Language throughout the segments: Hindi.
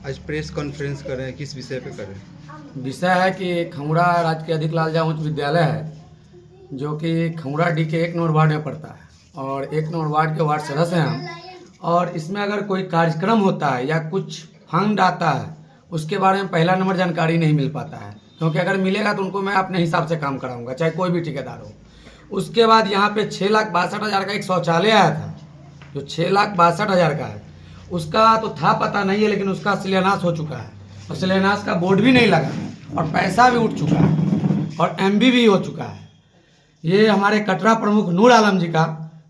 आज प्रेस कॉन्फ्रेंस कर रहे हैं, किस विषय पे कर रहे हैं? विषय है कि खंगुड़ा राजकीय अधिक लालजा उच्च विद्यालय है जो कि खंगुड़ा डी के 1 नंबर वार्ड में पड़ता है और 1 नंबर वार्ड के वार्ड सदस्य हैं हम। और इसमें अगर कोई कार्यक्रम होता है या कुछ फंड आता है उसके बारे में पहला नंबर जानकारी नहीं मिल पाता है, क्योंकि अगर मिलेगा तो उनको मैं अपने हिसाब से काम कराऊंगा, चाहे कोई भी ठेकेदार हो। उसके बाद यहाँ पे 6,62,000 का एक शौचालय आया था जो 6,62,000 का है, उसका तो था पता नहीं है, लेकिन उसका शिलान्यास हो चुका है और शिलान्यास का बोर्ड भी नहीं लगा और पैसा भी उठ चुका है और एमबी भी हो चुका है। ये हमारे कटरा प्रमुख नूर आलम जी का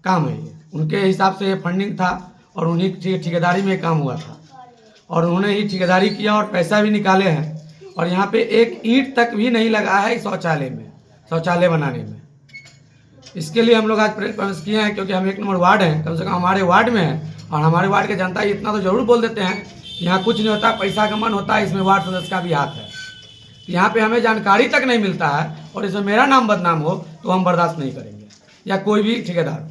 काम है, ये उनके हिसाब से ये फंडिंग था और उन्हीं की ठेकेदारी में काम हुआ था और उन्होंने ही ठेकेदारी किया और पैसा भी निकाले हैं। और यहाँ पे एक ईंट तक भी नहीं लगा है इस शौचालय में, शौचालय बनाने में। इसके लिए हम लोग आज प्रेस कॉन्फ्रेंस किए हैं, क्योंकि हम 1 नंबर वार्ड हैं, कम से कम हमारे वार्ड में है और हमारे वार्ड के जनता इतना तो जरूर बोल देते हैं कि यहाँ कुछ नहीं होता, पैसा का मन होता है, इसमें वार्ड सदस्य का भी हाथ है। यहाँ पे हमें जानकारी तक नहीं मिलता है और इसमें मेरा नाम बदनाम हो तो हम बर्दाश्त नहीं करेंगे, या कोई भी ठेकेदार हो।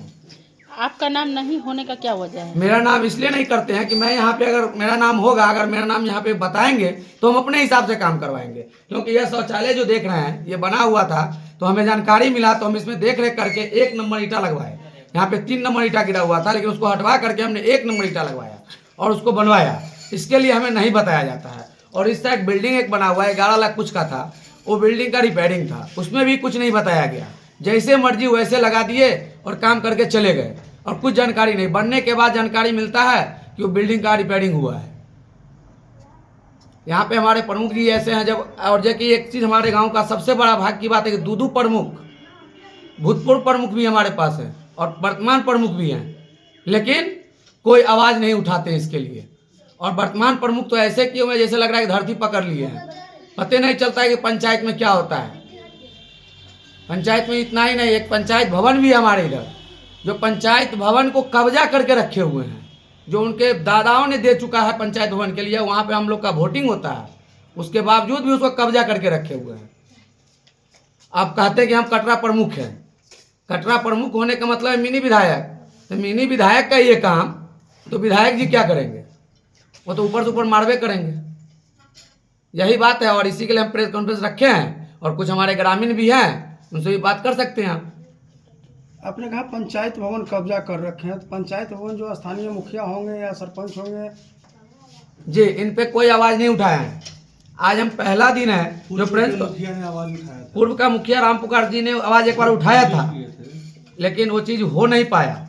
आपका नाम नहीं होने का क्या वजह है? मेरा नाम इसलिए नहीं करते हैं कि मैं यहाँ पे अगर मेरा नाम होगा, अगर मेरा नाम यहाँ पे बताएंगे तो हम अपने हिसाब से काम करवाएंगे, क्योंकि यह शौचालय जो देख रहे हैं ये बना हुआ था तो हमें जानकारी मिला तो हम इसमें देख रेख करके 1 नंबर ईटा लगवाए। यहाँ पे 3 नंबर ईटा गिरा हुआ था, लेकिन उसको हटवा करके हमने 1 नंबर ईटा लगवाया और उसको बनवाया। इसके लिए हमें नहीं बताया जाता है। और इस साइड बिल्डिंग एक बना हुआ है 11 लाख कुछ का था, वो बिल्डिंग का रिपेयरिंग था, उसमें भी कुछ नहीं बताया गया, जैसे मर्जी वैसे लगा दिए और काम करके चले गए और कुछ जानकारी नहीं। बनने के बाद जानकारी मिलता है कि वो बिल्डिंग का रिपेयरिंग हुआ है। यहाँ पे हमारे प्रमुख जी ऐसे हैं जब, और जो कि एक चीज़ हमारे गांव का सबसे बड़ा भाग की बात है कि दो प्रमुख, भूतपूर्व प्रमुख भी हमारे पास हैं और वर्तमान प्रमुख भी हैं, लेकिन कोई आवाज़ नहीं उठाते इसके लिए। और वर्तमान प्रमुख तो ऐसे किए हुए जैसे लग रहा है कि धरती पकड़ लिए हैं, पता नहीं चलता है कि पंचायत में क्या होता है। पंचायत में इतना ही नहीं, एक पंचायत भवन भी है हमारे इधर, जो पंचायत भवन को कब्जा करके रखे हुए हैं, जो उनके दादाओं ने दे चुका है पंचायत भवन के लिए। वहाँ पे हम लोग का वोटिंग होता है, उसके बावजूद भी उसको कब्जा करके रखे हुए हैं। आप कहते हैं कि हम कटरा प्रमुख हैं, कटरा प्रमुख होने का मतलब है मिनी विधायक। तो मिनी विधायक का ये काम तो विधायक जी क्या करेंगे? वो तो ऊपर से ऊपर मारवे करेंगे। यही बात है और इसी के लिए हम प्रेस कॉन्फ्रेंस रखे हैं और कुछ हमारे ग्रामीण भी हैं, उनसे भी बात कर सकते हैं आप। आपने कहा पंचायत भवन कब्जा कर रखे हैं, तो पंचायत भवन जो स्थानीय मुखिया होंगे या सरपंच होंगे जी, इन पे कोई आवाज़ नहीं उठाया है। आज हम पहला दिन है जो प्रेस, मुखिया ने आवाज उठाया था। पूर्व का मुखिया राम पुकार जी ने आवाज़ एक बार उठाया था, लेकिन वो चीज़ हो नहीं पाया।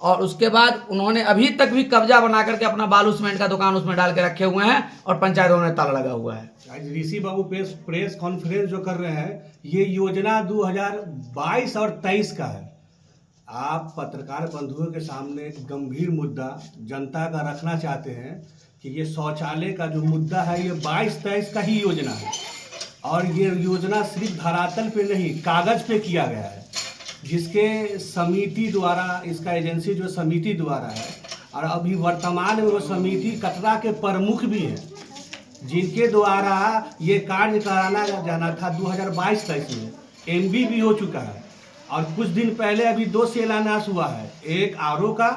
और उसके बाद उन्होंने अभी तक भी कब्जा बना करके अपना बालू सीमेंट का दुकान उसमें डाल के रखे हुए हैं और पंचायत भवन में ताला लगा हुआ है। आज ऋषि बाबू प्रेस कॉन्फ्रेंस जो कर रहे हैं, ये योजना 2022 और 23 का है। आप पत्रकार बंधुओं के सामने एक गंभीर मुद्दा जनता का रखना चाहते हैं कि ये शौचालय का जो मुद्दा है ये 22-23 का ही योजना है और ये योजना सिर्फ धरातल पे नहीं, कागज पे किया गया है, जिसके समिति द्वारा, इसका एजेंसी जो समिति द्वारा है और अभी वर्तमान में वो समिति कटरा के प्रमुख भी हैं, जिनके द्वारा ये कार्य कराना जाना था 2022-23 में। एमबी भी हो चुका है और कुछ दिन पहले अभी 2 शिलान्यास हुआ है, एक आरओ का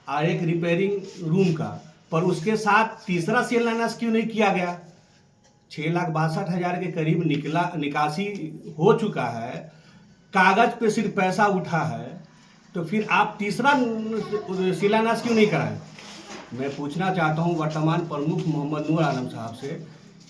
और एक रिपेयरिंग रूम का, पर उसके साथ तीसरा शिलान्यास क्यों नहीं किया गया? 6,62,000 के करीब निकासी हो चुका है, कागज पे सिर्फ पैसा उठा है, तो फिर आप तीसरा शिलान्यास क्यों नहीं कराएं? मैं पूछना चाहता हूं वर्तमान प्रमुख मोहम्मद नूर आलम साहब से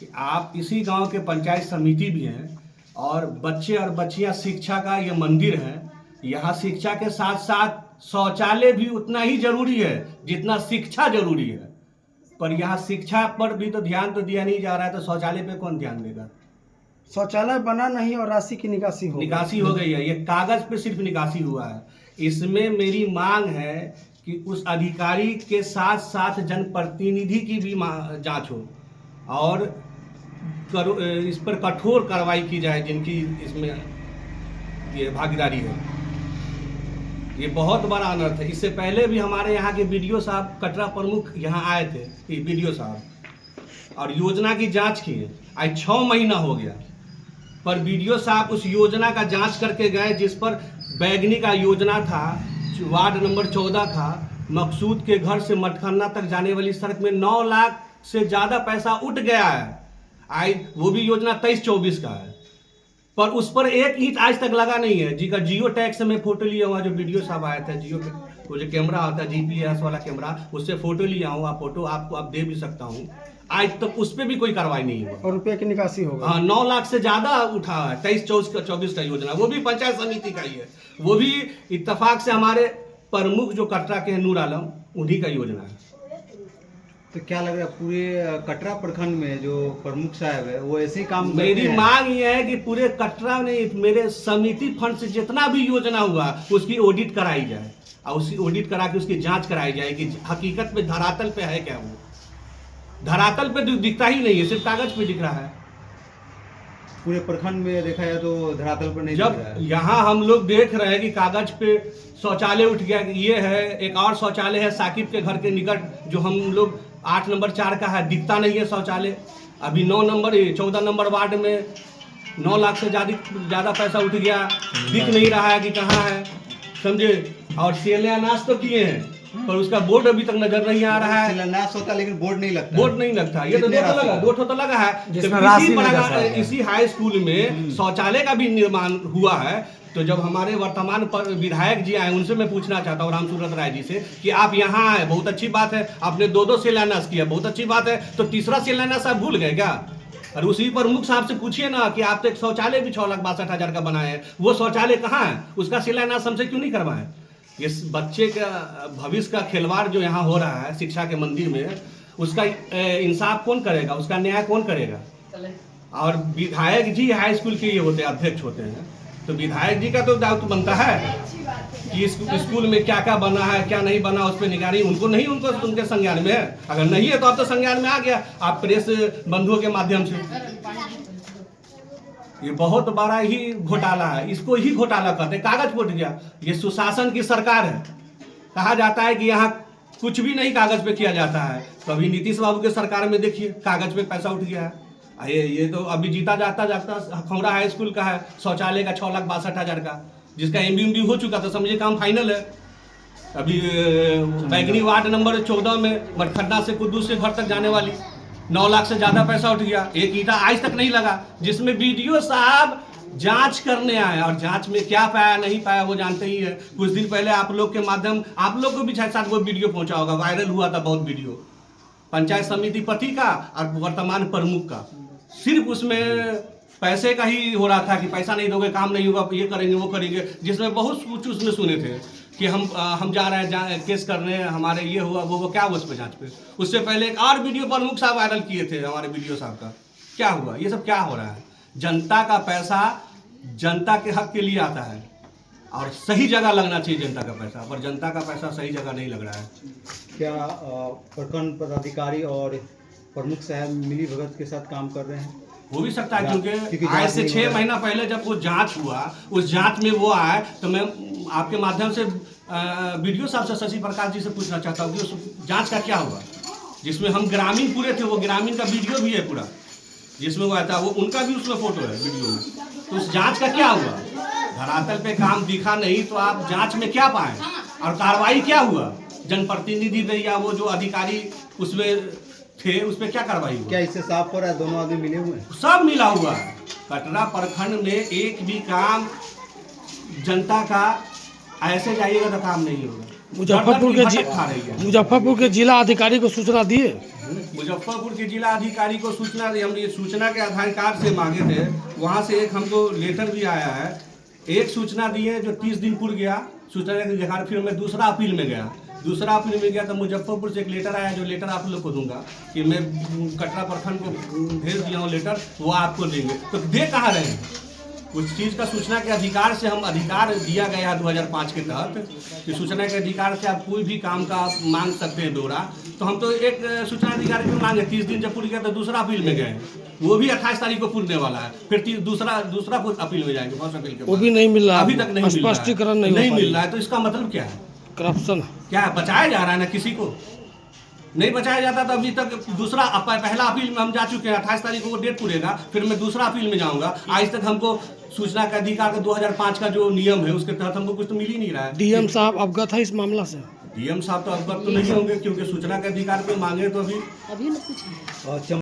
कि आप इसी गांव के पंचायत समिति भी हैं और बच्चे और बच्चियां शिक्षा का ये मंदिर है, यहाँ शिक्षा के साथ साथ शौचालय भी उतना ही जरूरी है जितना शिक्षा जरूरी है, पर यहाँ शिक्षा पर भी तो ध्यान तो दिया नहीं जा रहा है, तो शौचालय पे कौन ध्यान देगा? शौचालय बना नहीं और राशि की निकासी हो गई है, ये कागज पे सिर्फ निकासी हुआ है। इसमें मेरी मांग है कि उस अधिकारी के साथ साथ जनप्रतिनिधि की भी जांच हो और इस पर कठोर कार्रवाई की जाए जिनकी इसमें ये भागीदारी है। ये बहुत बड़ा अनर्थ है। इससे पहले भी हमारे यहाँ के बीडीओ साहब, कटरा प्रमुख यहाँ आए थे बीडीओ साहब, और योजना की जांच किए। आज 6 महीना हो गया, पर बीडीओ साहब उस योजना का जांच करके गए जिस पर बैगनी का योजना था, वार्ड नंबर 14 था, मकसूद के घर से मटखन्ना तक जाने वाली सड़क में 9 लाख से ज़्यादा पैसा उठ गया है। वो भी योजना 23-24 का है, पर उस पर एक ईंट आज तक लगा नहीं है। जी का जियो टैक्स में फोटो लिया हुआ, जो वीडियो साहब आया था, जियो वो जो कैमरा होता है GPS वाला कैमरा, उससे फोटो लिया हुआ, फोटो आपको आप दे भी सकता हूँ। आज तक उस पर भी कोई कार्रवाई नहीं हुआ। और रुपये की निकासी होगा। हाँ, 9 लाख से ज्यादा उठा है 23-24 का योजना, वो भी पंचायत समिति का ही है। वो भी इत्तेफाक से हमारे प्रमुख जो कटरा के हैं नूर आलम, उन्हीं का योजना है। तो क्या लग रहा है पूरे कटरा प्रखंड में जो प्रमुख साहब है वो ऐसे ही काम करते मेरी हैं? मांग ये है कि पूरे कटरा में मेरे समिति फंड से जितना भी योजना हुआ उसकी ऑडिट कराई जाए, और उसकी ऑडिट करा के उसकी जांच कराई जाए कि हकीकत में धरातल पे है क्या। वो धरातल पे दिखता ही नहीं है, सिर्फ कागज पे दिख रहा है। पूरे प्रखंड में देखा जाए तो धरातल पर नहीं दिख रहा जब है। यहाँ हम लोग देख रहे हैं कि कागज पे शौचालय उठ गया, ये है, एक और शौचालय है साकिब के घर के निकट जो हम लोग 8 नंबर 4 का है, दिखता नहीं है शौचालय। अभी 14 नंबर वार्ड में 9 लाख से ज़्यादा पैसा उठ गया, दिख नहीं रहा है कि कहाँ है, समझे। और शिलान्यास तो किए हैं पर उसका बोर्ड अभी तक नजर नहीं आ रहा है। शिलान्यास होता है लेकिन बोर्ड नहीं लगता। बोर्ड नहीं लगता। ये तो दो तो लगा है। जिसमें जब राशि नहीं दर्शाया है। इसी हाई स्कूल में शौचालय का भी निर्माण हुआ है। तो जब हमारे वर्तमान विधायक जी आए, उनसे मैं पूछना चाहता हूँ, रामसूरत राय जी से, कि आप यहाँ आए, बहुत अच्छी बात है, आपने 2 शिलान्यास किया, बहुत अच्छी बात है, तो तीसरा शिलान्यास आप भूल गए क्या? और उसी प्रमुख साहब से पूछिए ना कि आप तो एक शौचालय भी 6,62,000 का बनाए हैं, वो शौचालय कहाँ है? उसका शिलान्यास हमसे क्यों नहीं करवाए? ये बच्चे का भविष्य का खिलवाड़ जो यहाँ हो रहा है शिक्षा के मंदिर में, उसका इंसाफ कौन करेगा, उसका न्याय कौन करेगा? और विधायक जी हाई स्कूल के ये होते हैं, अध्यक्ष होते हैं, तो विधायक जी का तो दायित्व बनता है कि इस स्कूल में क्या क्या बना है, क्या नहीं बना, उस पर निगरानी उनको उनके संज्ञान में है। अगर नहीं है तो अब तो संज्ञान में आ गया, आप प्रेस बंधुओं के माध्यम से। ये बहुत बड़ा ही घोटाला है, इसको ही घोटाला कहते हैं। कागज फूट गया। ये सुशासन की सरकार है। कहा जाता है कि यहाँ कुछ भी नहीं कागज पे किया जाता है। तो अभी नीतीश बाबू के सरकार में देखिए कागज पे पैसा उठ गया है। ये तो अभी जीता जाता खौरा हाई स्कूल का है, शौचालय का 6,62,000 का, जिसका MBM हो चुका था, समझिए काम फाइनल है। अभी बैगनी वार्ड नंबर 14 में मठखड्डा से कुद्दूस के घर तक जाने वाली 9 लाख से ज़्यादा पैसा उठ गया, एक ईंटा आज तक नहीं लगा, जिसमें BDO साहब जांच करने आए, और जांच में क्या पाया नहीं पाया वो जानते ही है। कुछ दिन पहले आप लोग के माध्यम, आप लोग को भी शायद वो वीडियो पहुंचा होगा, वायरल हुआ था बहुत वीडियो, पंचायत समिति पति का और वर्तमान प्रमुख का। सिर्फ उसमें पैसे का ही हो रहा था कि पैसा नहीं दोगे काम नहीं होगा, ये करेंगे वो करेंगे, जिसमें बहुत कुछ उसमें सुने थे कि हम जा रहे हैं केस करने, हमारे ये हुआ वो क्या हुआ उस पर जांच पे। उससे पहले एक और वीडियो प्रमुख साहब वायरल किए थे हमारे वीडियो साहब का। क्या हुआ? ये सब क्या हो रहा है? जनता का पैसा जनता के हक के लिए आता है और सही जगह लगना चाहिए जनता का पैसा, पर जनता का पैसा सही जगह नहीं लग रहा है। क्या प्रखंड पदाधिकारी और प्रमुख साहब मिली भगत के साथ काम कर रहे हैं? हो भी सकता है, क्योंकि आज से 6 महीना पहले जब वो जांच हुआ, उस जांच में वो आए, तो मैं आपके माध्यम से वीडियो साहब से, शशि प्रकाश जी से पूछना चाहता हूँ कि उस जांच का क्या हुआ, जिसमें हम ग्रामीण पूरे थे, वो ग्रामीण का वीडियो भी है पूरा, जिसमें वो आया था, वो उनका भी उसमें फोटो है वीडियो में। तो उस जांच का क्या हुआ? धरातल पे काम दिखा नहीं तो आप जांच में क्या पाए, और कार्रवाई क्या हुआ? जनप्रतिनिधि या वो जो अधिकारी उसमें थे, उस पर क्या कार्रवाई हुआ? क्या इससे साफ हो रहा है दोनों आदमी मिले हुए हैं? सब मिला हुआ है। कटरा प्रखंड में एक भी काम जनता का ऐसे जाइएगा तो काम नहीं होगा। मुजफ्फरपुर के जिला अधिकारी को सूचना दिए? मुजफ्फरपुर के जिला अधिकारी को सूचना दी, हम ये सूचना के अधिकार से मांगे थे, वहाँ से एक हमको लेटर भी आया है। एक सूचना दी है जो 30 दिन पूर्व गया सूचना के अधिकार, फिर मैं दूसरा अपील में गया। दूसरा अपील में गया तो मुजफ्फरपुर से एक लेटर आया, जो लेटर आप लोग को दूंगा कि मैं कटरा प्रखंड को भेज दिया हूँ लेटर, वो आपको देंगे। तो दे कहाँ रहे हैं? उस चीज़ का सूचना के अधिकार से हम अधिकार दिया गया 2005 के तहत कि सूचना के अधिकार से आप कोई भी काम का मांग सकते हैं ब्यौरा। तो हम तो एक सूचना अधिकारी को मांगे, 30 दिन जब पूरी गया तो दूसरा अपील में गए, वो भी 28 तारीख को पूरने वाला है, फिर दूसरा अपील में जाएंगे, फर्स्ट अपील के वो भी नहीं मिल रहा, अभी तक नहीं स्पष्टीकरण नहीं मिल रहा है। तो इसका मतलब क्या है? करप्शन क्या है? बचाया जा रहा है ना, किसी को नहीं बचाया जाता। तो अभी तक पहला अपील में हम जा चुके हैं, 28 तारीख को डेट पूरेगा, फिर मैं दूसरा अपील में जाऊंगा। आज तक हमको सूचना का अधिकार का 2005 का जो नियम है उसके तहत हमको कुछ तो मिल ही नहीं रहा है। DM साहब अवगत है इस मामला से? डीएम साहब तो अवगत तो नहीं होंगे, क्योंकि सूचना के अधिकार पे मांगे तो अभी अभी न पूछेंगे। चम